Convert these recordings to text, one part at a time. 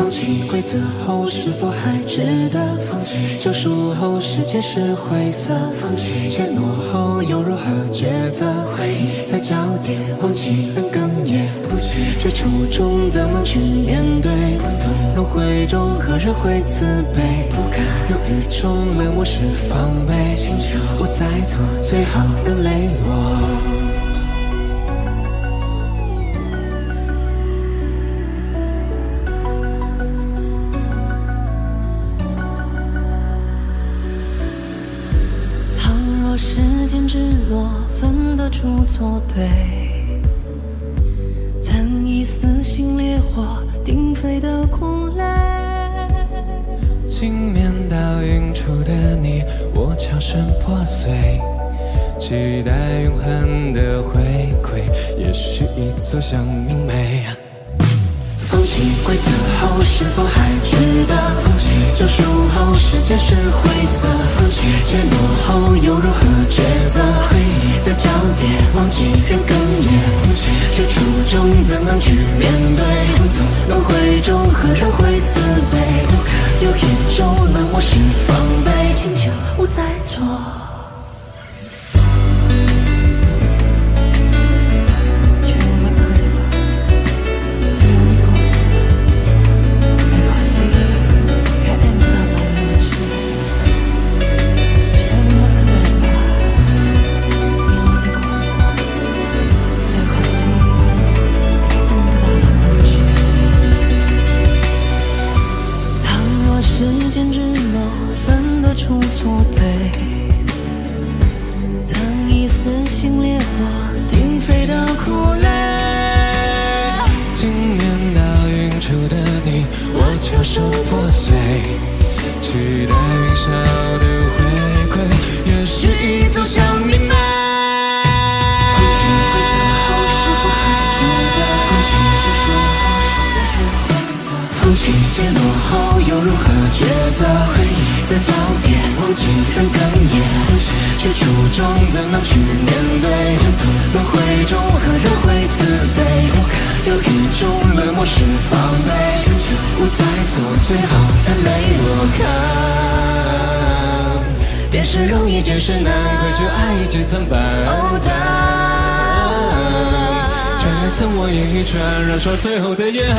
放弃规则后是否还值得？救赎后世界是灰色，怯懦后又如何抉择？回忆在交叠，忘记人哽咽，最初衷怎能去面对？轮回中何人会慈悲？犹豫中冷漠是防备，不再错，最好人泪落。时间之落，分得出错对，曾以撕心裂火鼎沸的苦泪。镜面倒映出的你，我悄声破碎，期待永恒的回馈，也许已走向明媚。放弃规则后是否还值得？救赎后世界是灰色，怯懦后又如何抉择？回忆在交叠，忘记人哽咽，最初衷怎能去面对？轮回中何人会慈悲？犹豫中冷漠是防备，请求不再错。时间之落，分得出错对，曾以撕心裂火鼎沸的苦泪。镜面倒映出的你，我悄声破碎，期待云霄的回馈，也许已走向明媚。放弃规则后是否还值得？放弃怯懦后又如何抉择？回忆在交叠，忘记人哽咽，最初衷怎能去面对？轮回中何人会慈悲？犹豫中冷漠是防备，不再做最好的泪落。看电视容易见识难，愧疚爱一切怎办？传人送我演一串，燃烧最后的严寒。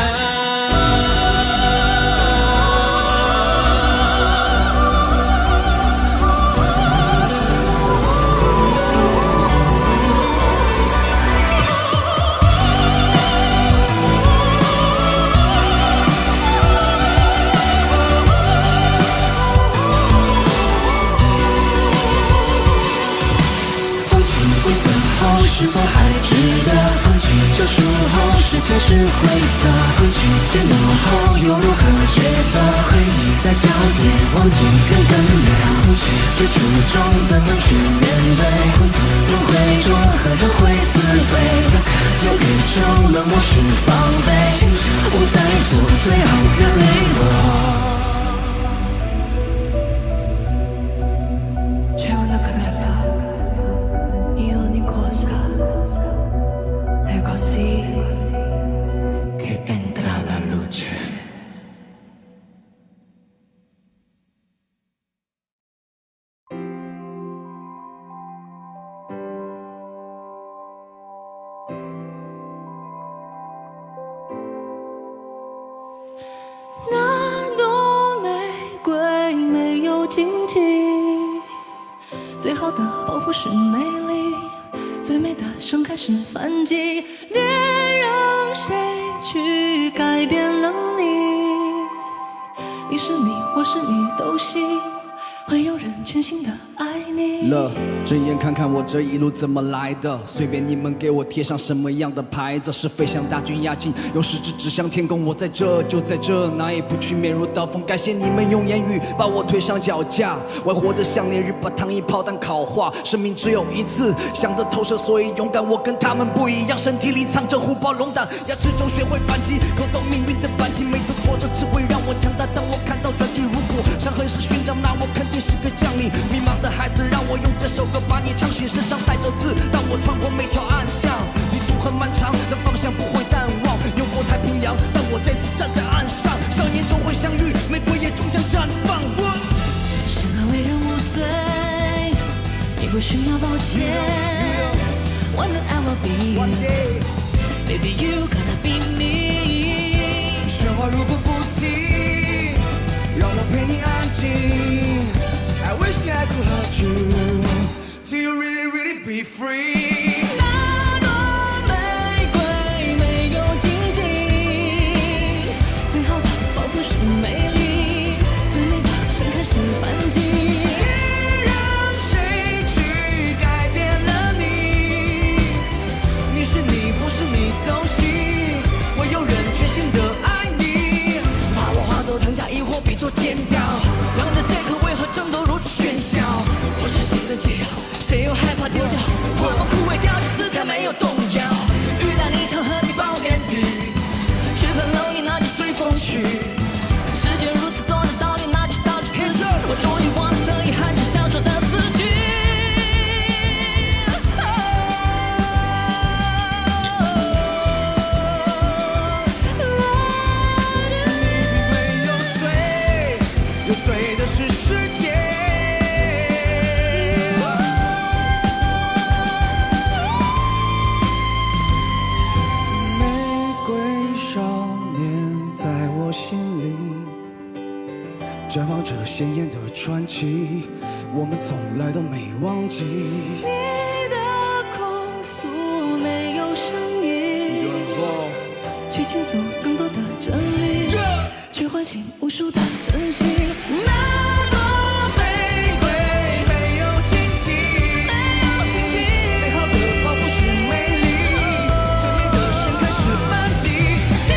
规则后是否还值得？救赎后世界是灰色，怯懦后又如何抉择？回忆在交叠，忘记人哽咽，最初衷怎能去面对？轮回中何人会慈悲？犹豫中冷漠是防备，不再做最好人泪落。che entra la luce。 那朵玫瑰没有荆棘，最好的报复是美丽，最美的盛开是反击。别让谁去改变了你，你是你或是你都行，会有人全心的爱你。睁眼看看我这一路怎么来的，随便你们给我贴上什么样的牌子，是飞向大军压境，用食指指向天空。我在这就在这，哪也不去，面如刀锋。感谢你们用言语把我推上脚架，我还活得像烈日把糖衣炮弹烤化。生命只有一次，想得透彻所以勇敢，我跟他们不一样，身体里藏着虎豹龙胆，牙齿中学会反击，格斗命运的扳机，每次挫折只会让我强大。当我看到转机，如果伤痕是勋章，那我肯定是个将领。迷茫的孩子，让我用这首歌把你唱醒，身上带着刺，当我穿过每条暗巷，旅途很漫长，但方向不会淡忘。游过太平洋，但我再次站在岸上，上演不需要抱歉。One day I will be you, baby you gonna be me。说话如果不停，让我陪你安静。I wish I could hold you till you really really be free。那朵玫瑰没有荆棘，最好的报复是美丽，最美的盛开是反击。别让谁去改变了你，你是你，不是你都行，会有人全心的爱你。把我化作藤甲，亦或比作剑雕，两者皆可，为何争斗如此喧嚣？我是谁的解药？谁又害怕丢掉？花瓣枯萎掉，这姿态没有动摇。遇到你常和你抱怨语，去喷蝼蚁，那就随风去。世界如此多的道理，那就道之自己。我终于忘了声音，喊出想说的字句。没有罪，有罪的是世界。玫瑰少年在我心里，绽放着鲜艳的传奇，我们从来都没忘记。你的控诉没有声音，去倾诉更多的真理，去唤醒无数的真心。那朵玫瑰没有荆棘，没有荆棘，最好的报复是美丽，最美的盛开是反击。别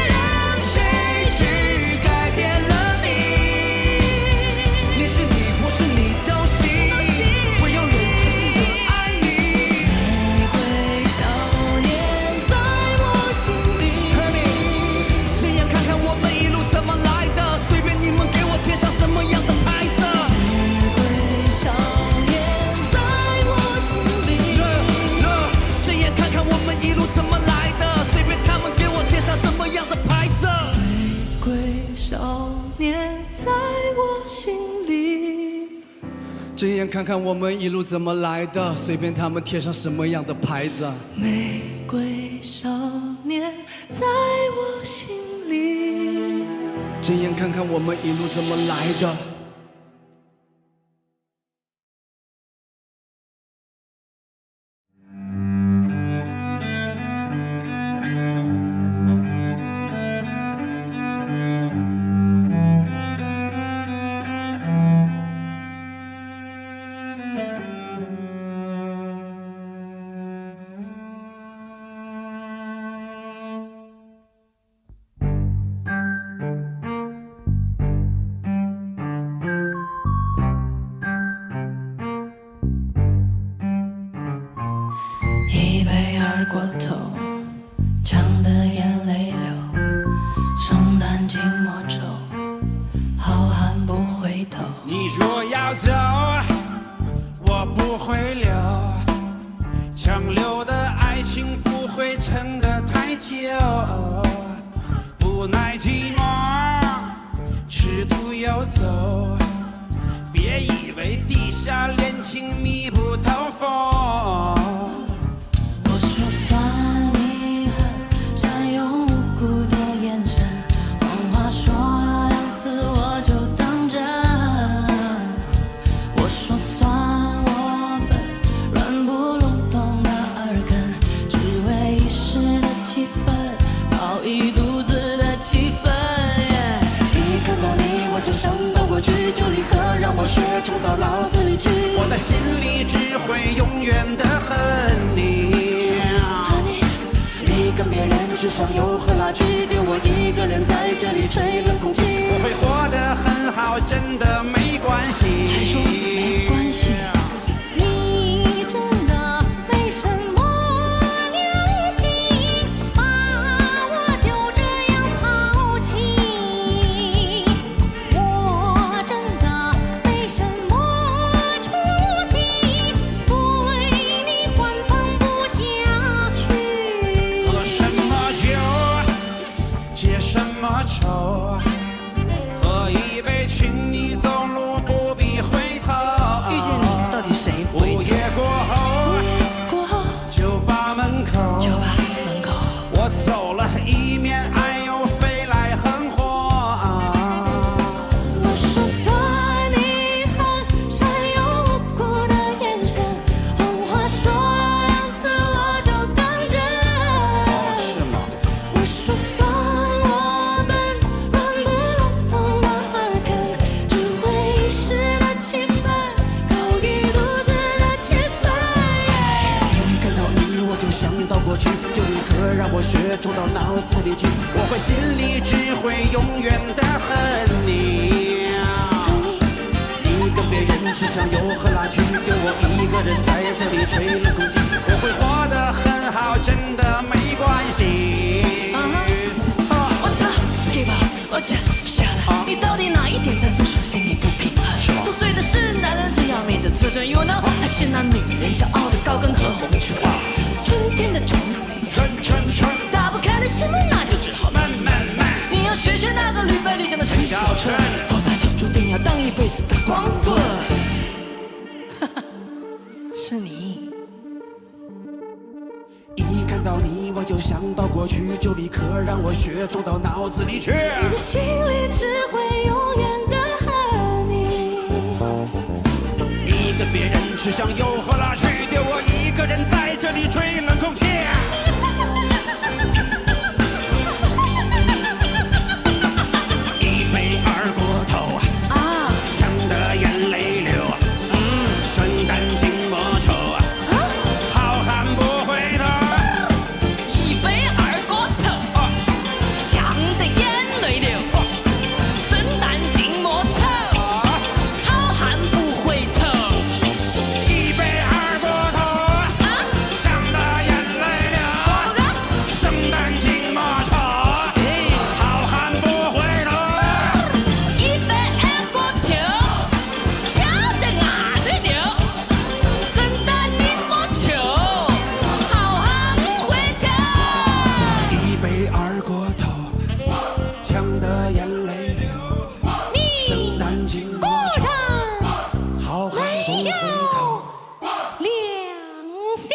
让谁去改变了你，你是你，不是你都行，会有人全心的爱你。玫瑰少年在我心里。这样看看我们一路怎么来的，随便你们给我贴上什么样的牌子。玫瑰少年在我心里。这样看看我们一路怎么来的，随便他们给我贴上什么样的牌子。玫瑰少年在我心里。这样看看我们一路怎么来的，随便他们贴上什么样的牌子。玫瑰少年在我心里。这样看看我们一路怎么来的。一杯二锅头，呛得眼泪流。圣诞寂寞愁，好汉不回头。你若要走，我不会留，强留的爱情不会撑得太久。不耐寂寞，尺度游走，别以为地下恋情密不透风。我说算你狠，善用无辜的眼神，谎话说了2次我就当真。我说算我笨，软不隆咚的耳根，只为一时的气氛，饱一肚子的气氛。一看到你我就想到过去，就立刻让我血冲到脑子里去。我的心里只会永远的恨你。你跟别人吃上又喝辣去，丢我一个人在这里吹冷空气。我会活得很好，真的没关系。还说没关系，你真的没什么良心，把我就这样抛弃。我真的没什么出息，对你还放不下去。喝什么酒，结什么仇，喝一杯，请你走路不必回头。我血种到脑子里去，我会心里只会永远的恨你。你跟别人吃香又喝辣去，丢我一个人在这里吹冷空气，我会活得很好，真的没关系。我操，给吧，我讲下来，你到底哪一点在不爽，心里不平衡？作祟的是男人最要命的特征，you know，还是那女人骄傲的高跟和红裙花？春天的种子打不开的心，那就只好慢慢慢。你要学那个绿背绿将的陈小春，否则就注定要当一辈子的光棍。是你。一看到你，我就想到过去，就立刻让我血种到脑子里去。你的心里只会永远的恨你。你跟别人吃香又喝辣去，丢我一个人在这里吹冷空气。一杯二锅头啊，呛得眼泪流。真担惊莫愁，好汉不回头。一杯二锅头，呛得眼泪流。生旦净末丑，好汉不回头。一杯二锅头，呛得眼泪流。生旦净末丑，好汉不回头。一杯二锅头，呛得眼泪流。生旦净末丑，好汉不回头。一杯二锅头，呛得眼泪流。生旦净末丑，好汉不回头。良心。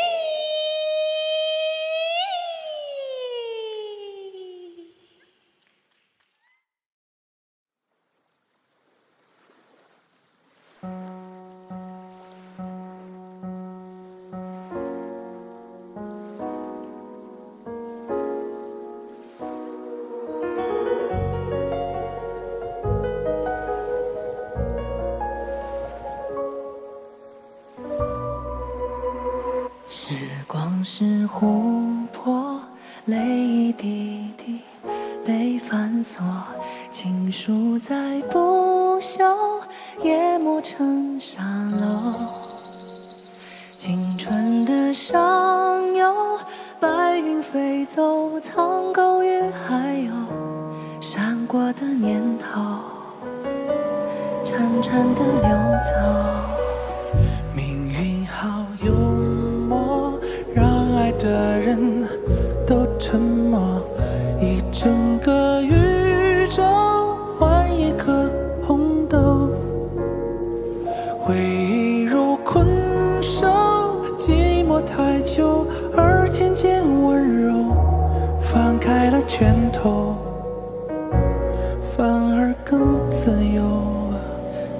时光是湖泊，泪一滴滴被反锁，情书在不朽，也磨成沙漏。青春的上游，白云飞走，苍狗也还有闪过的念头，潺潺的流走。命运好幽默，让爱的人都沉默。一整个宇宙换一颗红豆，回忆如困兽，寂寞太久，而渐渐温柔。放开了拳头，反而更自由。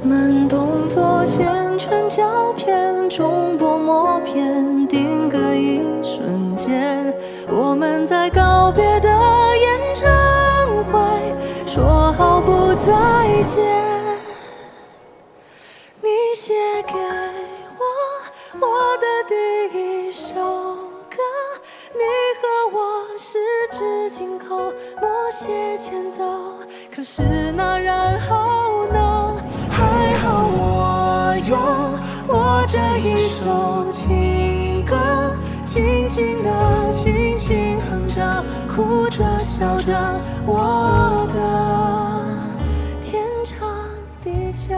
慢动作缱绻胶片，重播默片，定格一瞬间。我们在告别的演唱会说好不再见。你写给我的第一首歌，你和我十指紧扣，默写前奏。可是那然后呢？还好我有我这一首情歌，轻轻地轻轻哼着，哭着笑着，我的天长地久。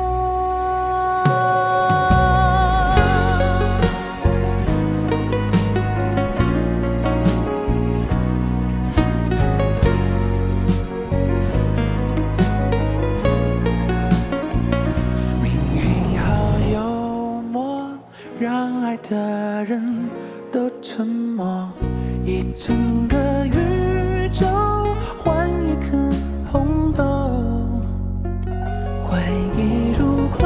让爱的人都沉默，一整个宇宙换一颗红豆。回忆如困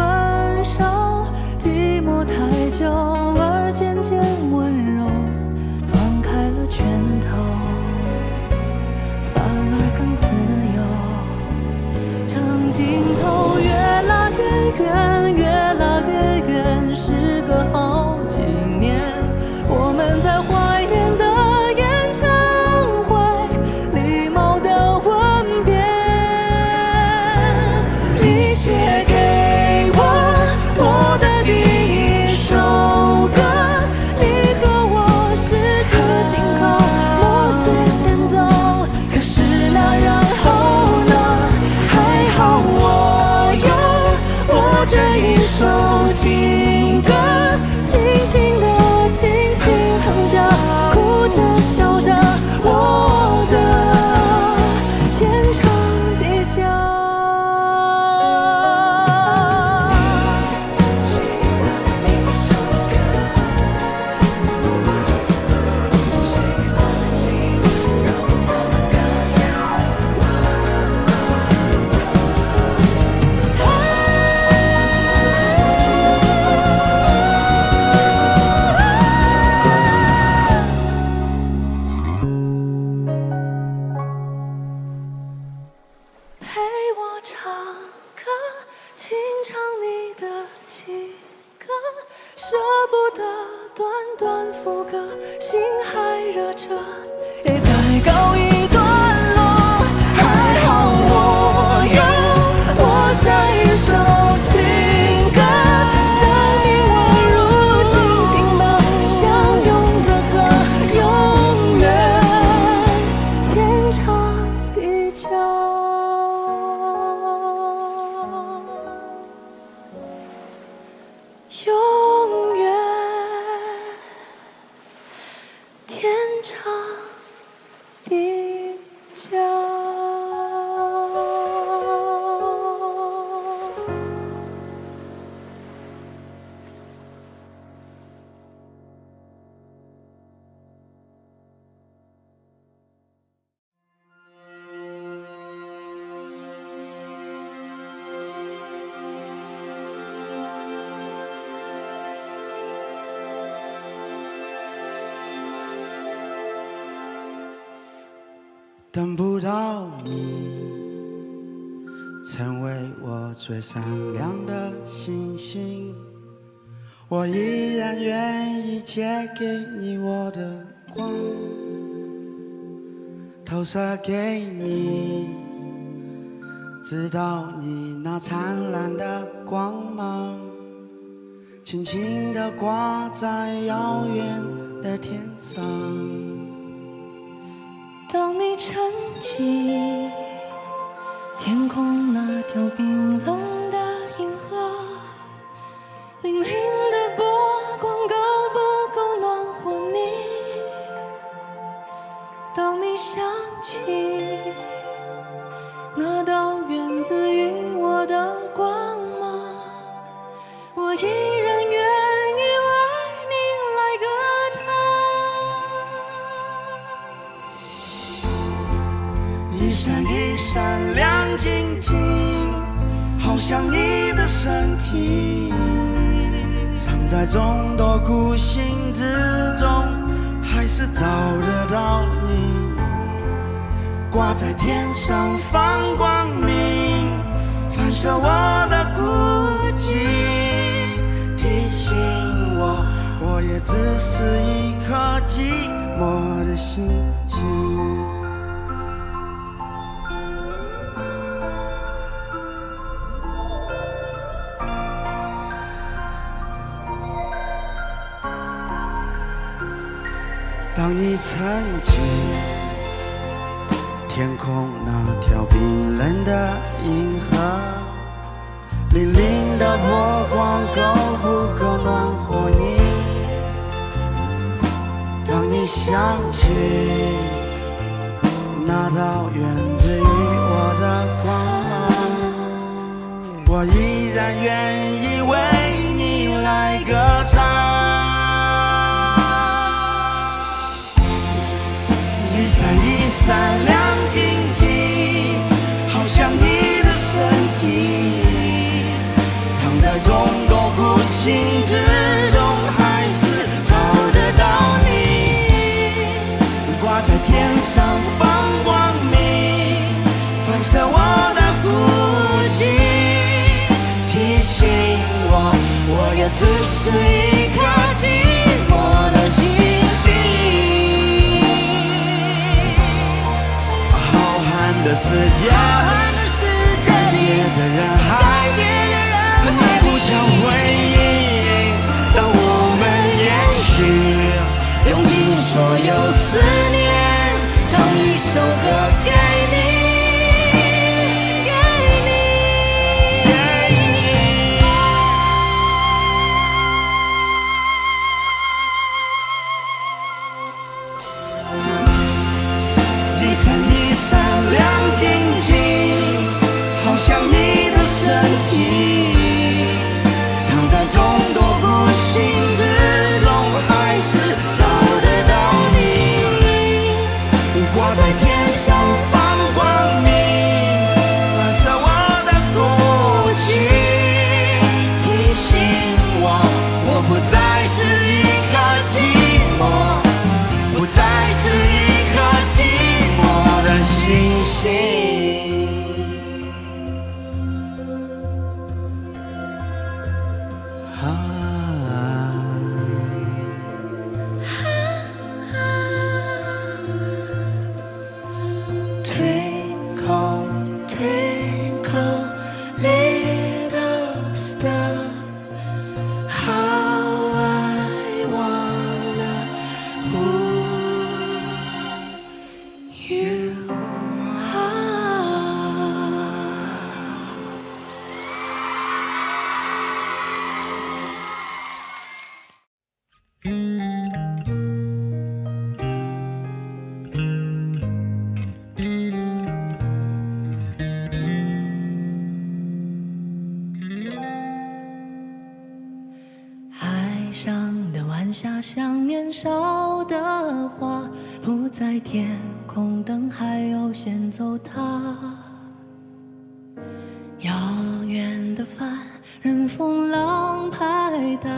兽，寂寞太久，而渐渐温柔。放开了拳头，反而更自由。长镜头越拉越远，越拉越远，时隔好几年，我们在怀念的演唱会你的情歌，舍不得短短副歌，心还热着，也该告一段落。还好我有我下一首情歌，像你我如今紧抱相拥的河，永远天长地久。永远天长地久。等不到你，成为我最闪亮的星星，我依然愿意借给你我的光，投射给你，直到你那灿烂的光芒，轻轻地挂在遥远的天上。当你沉寂，天空那条冰冷的银河，粼粼的波光够不够暖和你？当你想起那道源自于我的光芒，我依然愿意为你来歌唱。一闪一闪亮晶晶，好像你的身体，藏在众多孤星之中，还是找得到你。挂在天上放光明，反射我的孤寂，提醒我，我也只是一颗寂寞的星星。当你沉寂，天空那条冰冷的银河，粼粼的波光够不够暖和你？当你想起那道源自于我的光芒，我依然愿意为你来歌唱。一闪一闪亮晶晶，好像你的身体，藏在众多孤星之中，还是找得到你。挂在天上放光明，反射我的孤寂，提醒我，我也只是一颗寂寞的星星。的世界，改变的人海，你不想回应，让我们延续，用尽所有思念，唱一首歌给你。一闪一闪亮晶晶，好像你的身体，藏在众多孤星之中，还是找得到你。挂在天上。Twinkle, twinkle, little star, how I wonder who you are. 海上的晚霞像年少的花，铺在天空，等还有先走它。遥远的帆，任风浪拍打，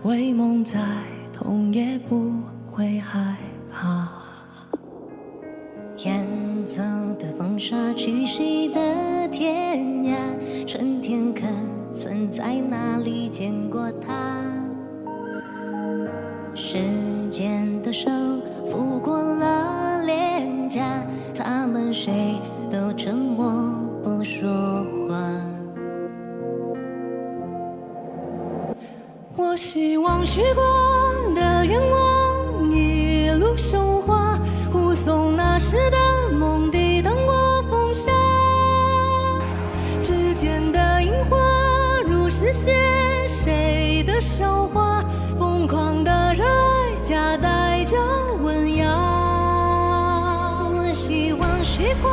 为梦再痛也不会害怕。远走的风沙去谁的天涯？春天可曾在哪里见过他？时间的手抚过了脸颊，他们谁都沉默不说话。我希望许过的愿望一路升华，护送那时的梦抵挡过风沙。指尖的樱花如实写谁的笑话，疯狂的热爱夹带着温雅。我希望许过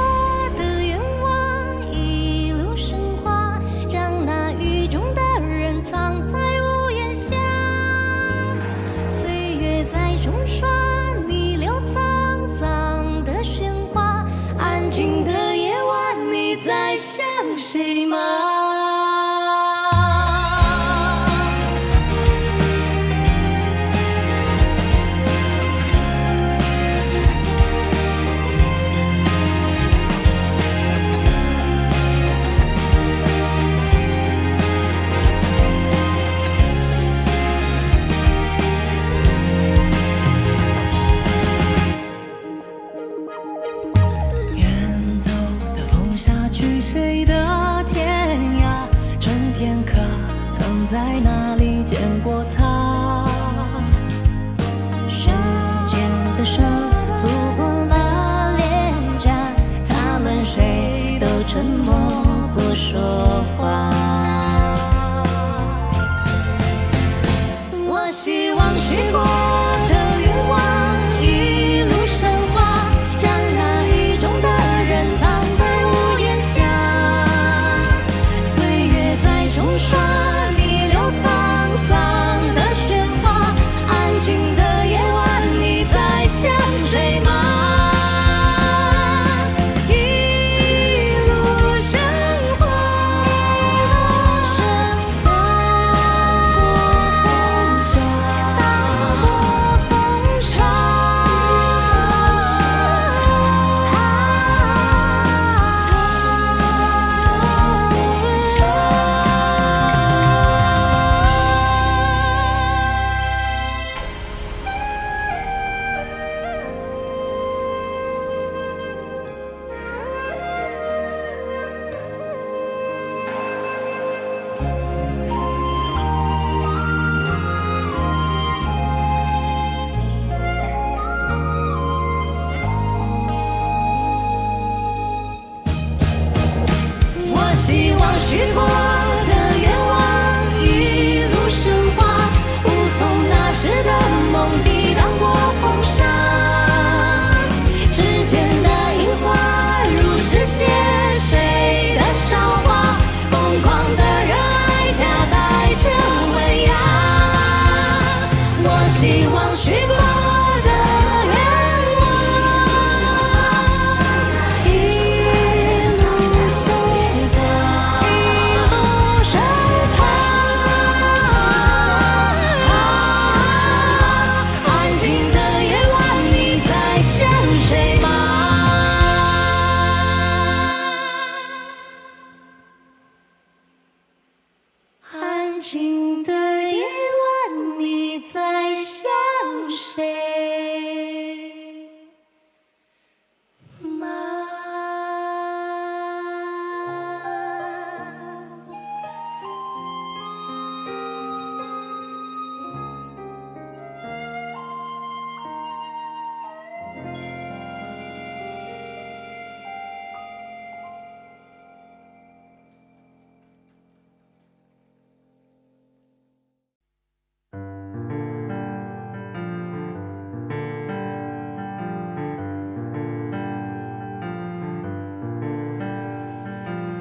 的愿望一路升华，将那雨中的人藏在屋檐下。岁月在冲刷逆流沧桑的喧哗，安静的夜晚，你在想谁吗？远走的风沙去谁的天涯？春天可曾在哪里见过他？时间的手抚过了脸颊，他们谁都沉默不说话。我希望许过的愿望一路升华，将那雨中的人藏在屋檐下。岁月在冲刷逆流沧桑的喧哗，安静的夜晚，你在想谁吗？一路升华，过风沙，荡过风沙，我希望许过的愿望一路升华，护送那时的梦抵挡过风沙。指尖的樱花如实写谁的韶华，疯狂的热爱夹带着温雅。我希望许过的愿望一路升华，一路升华，安静的夜晚，你在想谁吗？安静的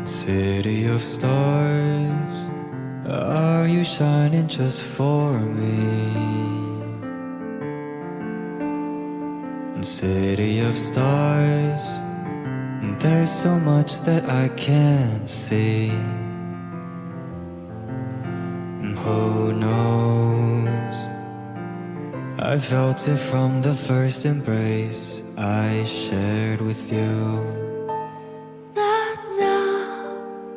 City of stars, are you shining just for me? City of stars, there's so much that I can't see. Who knows? I felt it from the first embrace I shared with you. That now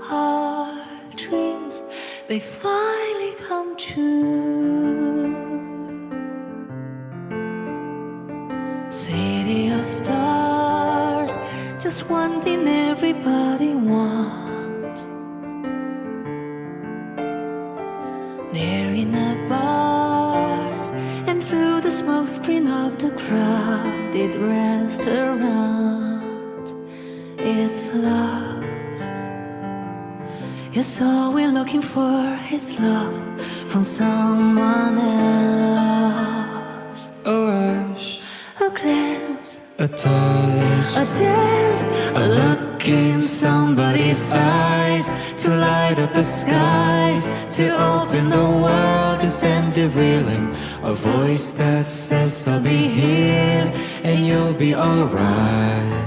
our dreams, they finally come true. City of stars, just one thing everybody wants. There in the bars and through the smoke screen of the crowded restaurant, it's love. It's all we're looking for. It's love from someone else. A rush, A glance, a touch, a dance, a look in somebody's eyes, to light up the skies, to open the world and send it reeling. a voice that says I'll be here and you'll be alright.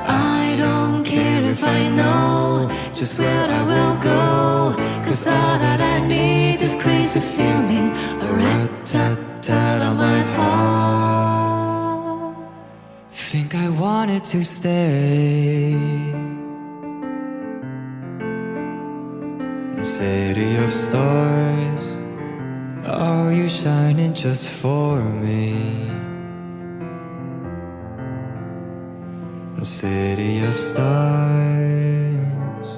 I don't care if I know just where I will go, 'cause all that I need is crazy feeling, a rat-tat-tat on my heart. Think I wanted to stay. City of stars, are you shining just for me? City of stars,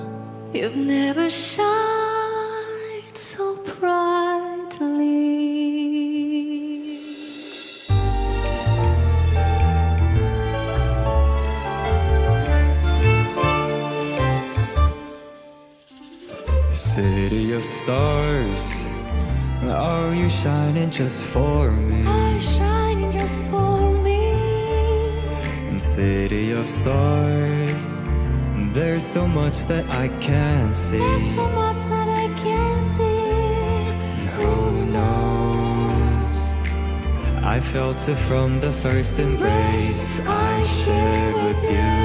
You've never shined so brightly. City of stars, are you shining just for me? Are you shining just for me? City of stars, there's so much that I can't see. There's so much that I can't see. Who knows? I felt it from the first embrace I shared with you.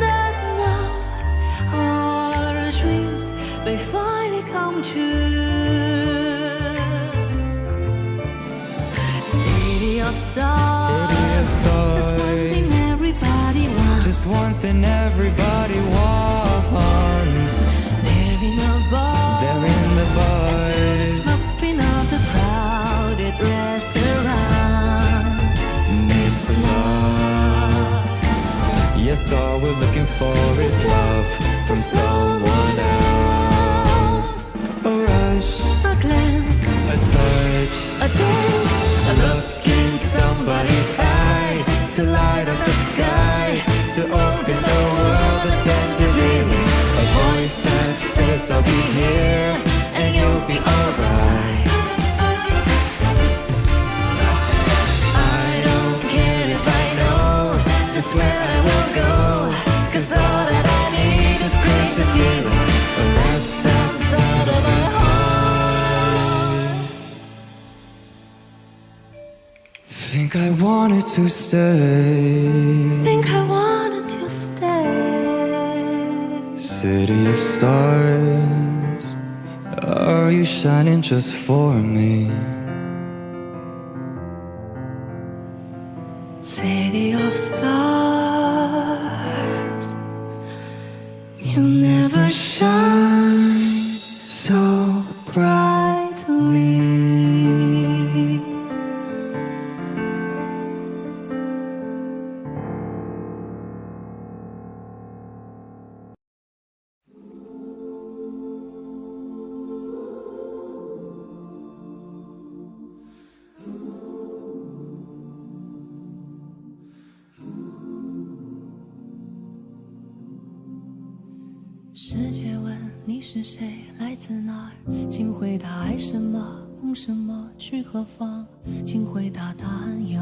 That now our dreams, they finally come true. City of stars, City of stars, just one thing everybody wants. Just one thing everybody wants. They're in the bar, They're in the and through the bars. smoke screen of the crowded restaurant, It's love. Yes, all we're looking for is love from someone else. A rush, a glance, a touch, a dance, a look in somebody's eyes, to light up the skies, to open the world and send it reeling. A voice that says I'll be here and you'll be alright. I don't care if I know just where I will go, 'cause all that I need is grace and feeling, a rat-tat-tat of my heart. Think I wanted to stay. Think I wanted to stay. City of stars, are you shining just for me? City of stars, you never shine so brightly.世界问你是谁，来自哪儿？请回答爱什么，梦什么，去何方？请回答答案有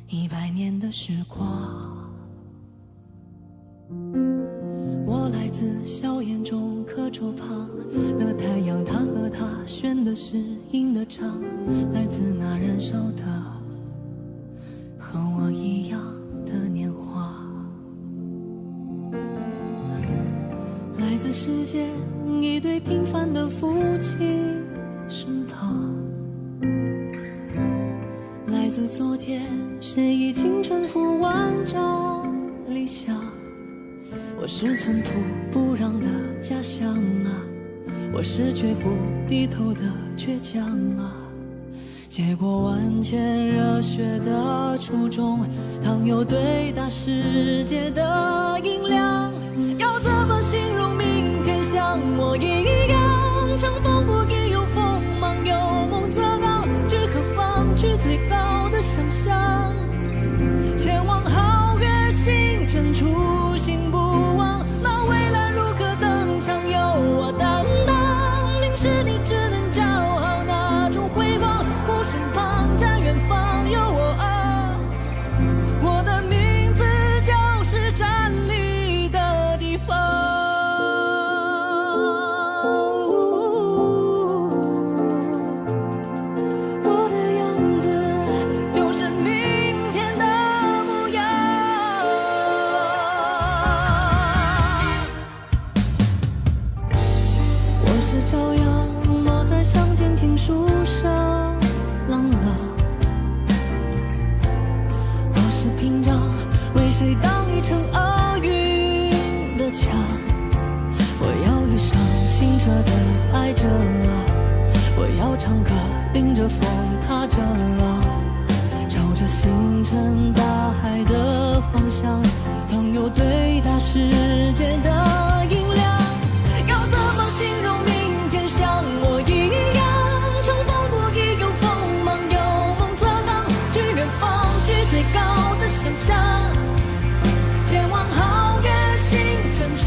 100年的时光。我来自硝烟中课桌旁，那太阳它和它选的是赢的场，来自那燃烧的和我一样的年华，来自世间一对平凡的夫妻身旁，来自昨天谁以青春抚万丈理想。我是寸土不让的家乡啊，我是绝不低头的倔强啊。结果万千热血的初衷，倘有对打世界的音量，要怎么形容明天像我一样？乘风破浪有锋芒，有梦则刚，去何方？去最高的想象，前往皓月星辰，初心不忘。那未来如何登场，由我担当。淋湿你只能骄傲那种辉光，我身旁站远方有我啊，我的名字就是站立的地方。我的样子就是明天的模样。我是朝阳落在乡间听书声朗朗，我是屏障为谁挡一场厄运的墙。我要一生清澈的爱着啊，我要唱歌迎着风踏着浪，朝着星辰大海的方向，倘有对打世界的音量，要怎么形容明天像我一样？乘风破浪有锋芒，有梦则刚，去远方，去最高的想象，前往皓月星辰，初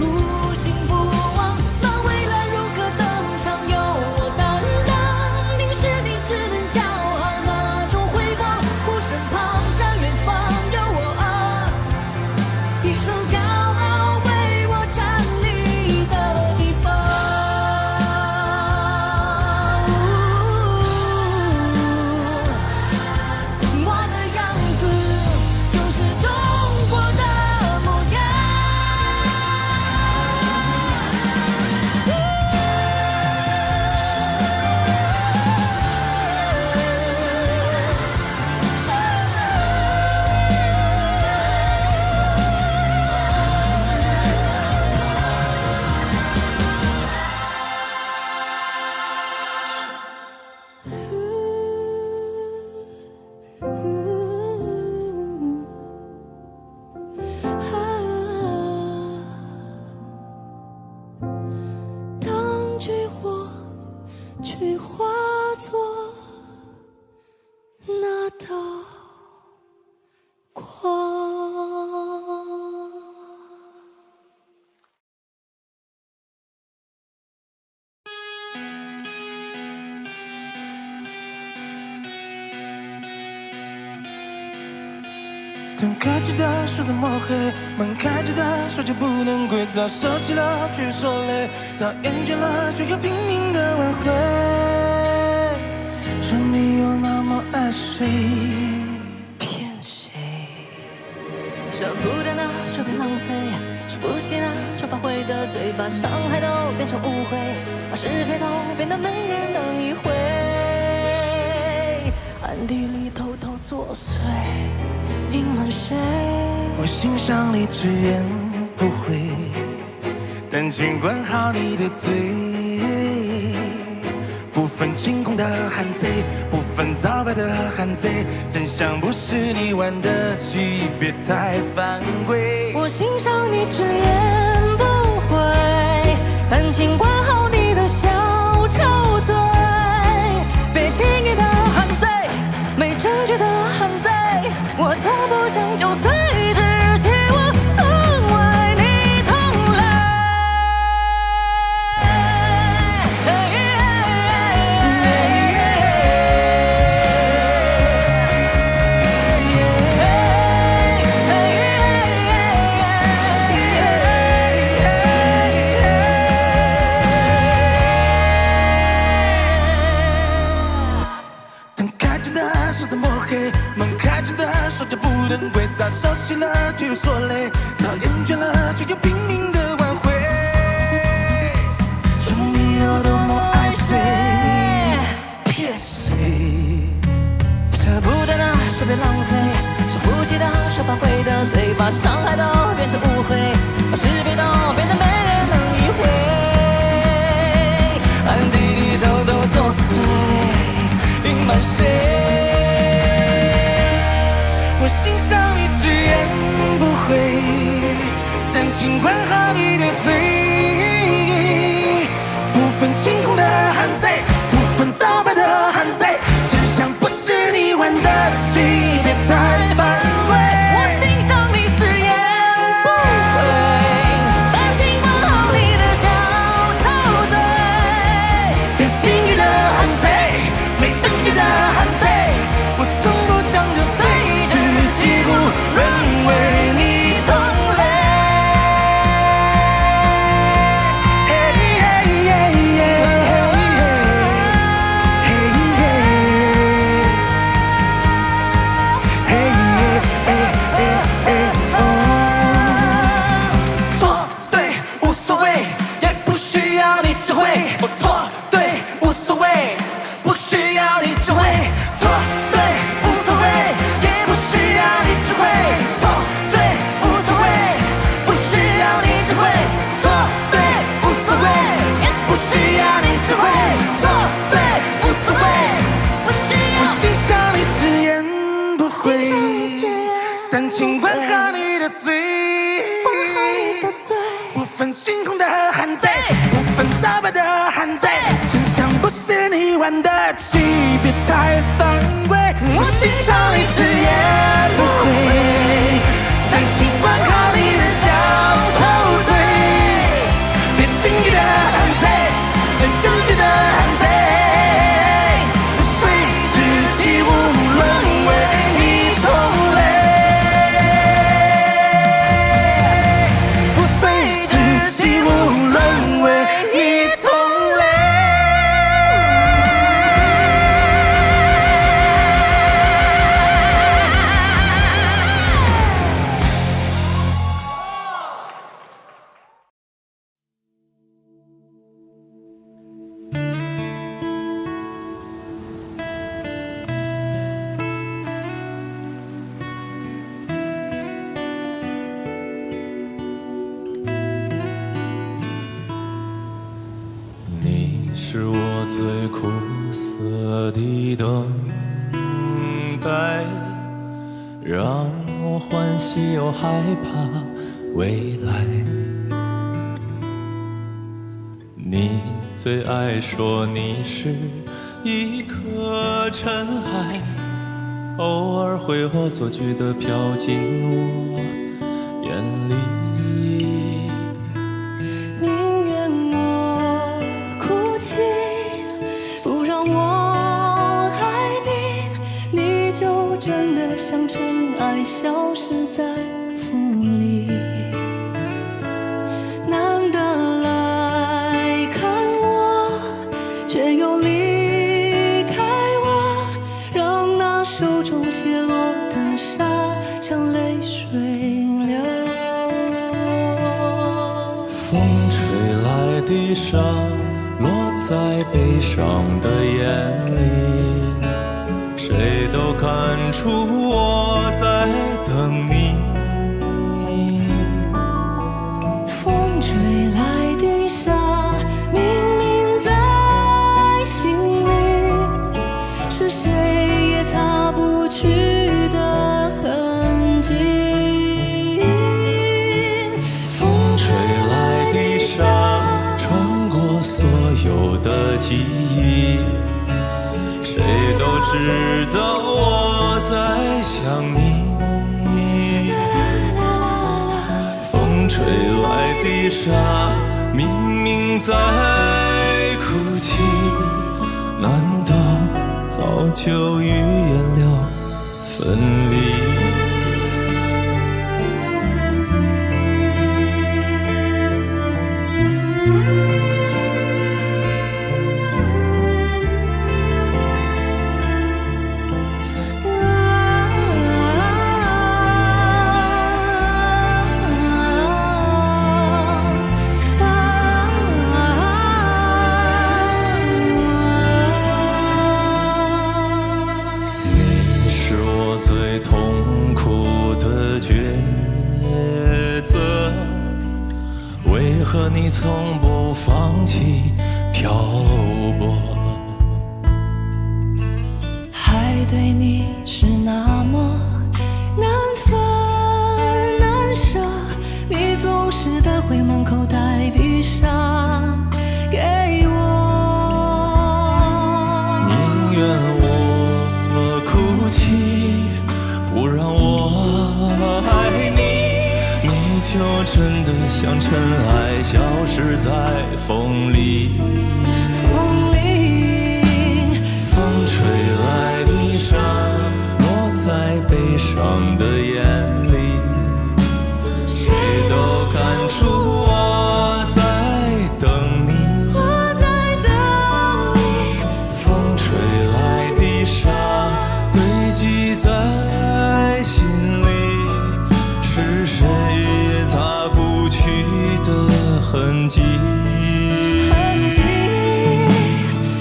心不忘。那未来如何登场，由我担当。淋湿你只能骄傲那种辉光，我身旁站远方有我啊，一生骄傲为我站立的地方。我的样子就是中国的模样。当炬火去化作那道光。灯开着的手在抹黑，门开着的手就不能归。早收起了却又收累，早厌倦了却又拼命的挽回。说你有那么爱谁？骗谁？舍不得那说别浪费，说不起那说怕会得罪，把伤害都变成误会，把是非都变得没人能理会，暗地里偷偷作祟，隐瞒谁？我欣赏理智言不讳，但请管好你的嘴。不分青红的汉贼，不分皂白的汉贼，真相不是你玩得起，别太犯规。我欣赏你直言不讳，但请管好你的小丑嘴，别轻易的喊贼，没证据的喊贼，我从不讲究随之起，我很为你淌泪。去说累，早厌倦了却又拼命的挽回。说你有多么爱谁，骗谁？舍不得的说别浪费，伤不起的说怕会得罪，把伤害都变成误会，把是非都变得没人能理会。暗地里偷偷作祟，隐瞒谁？我欣赏你直言不讳，但请管好你的嘴，不分青红的汉贼，不分皂白的汉贼，真相不是你玩得起，别太反胃。我欣赏你直言不讳，但请管好你的小丑嘴，别轻易的汉贼，没证据的汉贼，我从不讲究随时几乎沦为你同类。错对无所谓，也不需要你指挥。我错对无所谓，不需要你指挥。错对无所谓，也不需要你指挥。错对无所谓，不需要你指挥。错对无所谓，也不需要你指挥。错对无所谓，不需要。我欣赏你直言不讳，但请管好你的嘴，不分青红的汉贼，不分皂白的汉贼，真相不是你玩得起，别太反胃。我欣赏你直言不讳，但请管好你的小丑嘴，别轻易的汉贼，没证据的汉贼，随时起舞沦为你同类，不随时起舞沦为你同类。你是我最苦涩的等待，让我欢喜又害怕未来。你最爱说你是一颗尘埃，偶尔会化作句的飘进我眼里。宁愿我哭泣，不让我爱你，你就真的像尘埃，消失在风里。难得来看我，却又离开我，让那手中泻落的沙像泪水流。风吹来的沙落在悲伤的眼里，谁都看出我在等你。风吹来的沙，明明在心里，是谁也擦不去的痕迹。风吹来的沙，穿过所有的记忆，谁都知道我在想你。风吹来的沙，明明在哭泣，难道早就预言了分离？和你从不放弃漂泊。还对你是那么难分难舍，你总是带回满口袋的沙给我。宁愿我哭泣，不让我爱你，你就真的像尘埃消失在风里。风里，风吹来的沙，落在悲伤的眼里，谁都看出我在等你。我在等你。风吹来的沙，堆积在心里，是谁也擦不去的痕迹。痕迹。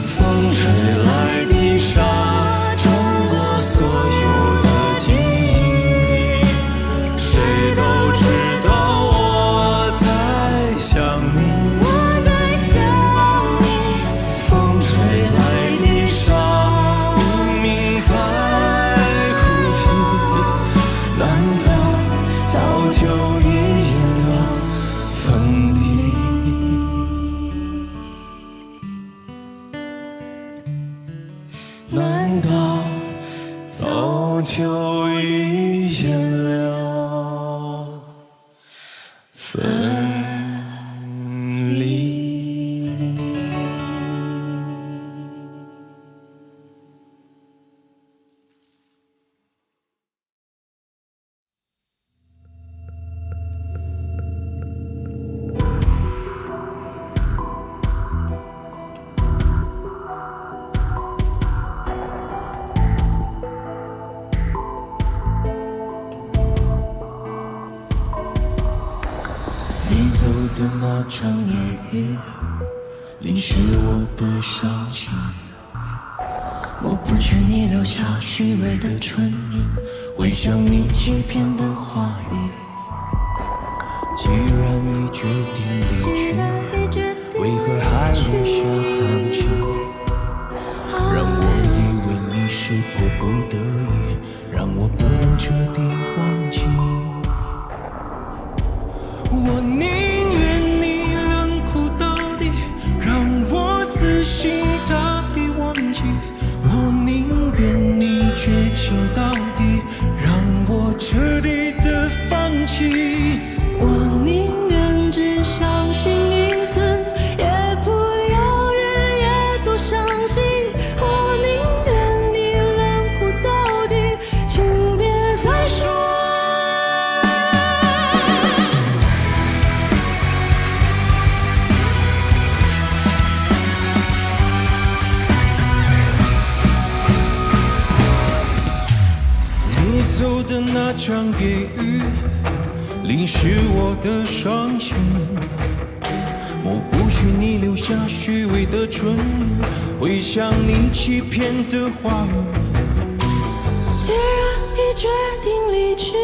风吹来的沙，穿过所有的记忆，谁都知道我在想你。我在想你。风吹来的沙，明明在哭泣，难道早就预言了分离？难道早就预言了分离？你走的那场夜雨，淋湿我的伤心。抹不去你留下虚伪的唇印，回想你欺骗的话语。既然已决定离去，为何还留下藏起？让我以为你是迫不得已，让我不能彻底忘记。我宁愿你冷酷到底，让我死心塌地忘记。我宁愿你绝情到底，让我彻底的放弃。我宁愿只相信一次，也不要日夜都伤心。我宁愿你冷酷到底，请别再说。你走的那场夜雨，淋湿我的伤心。抹不去你留下虚伪的唇印，回想你欺骗的话语。既然已决定离去，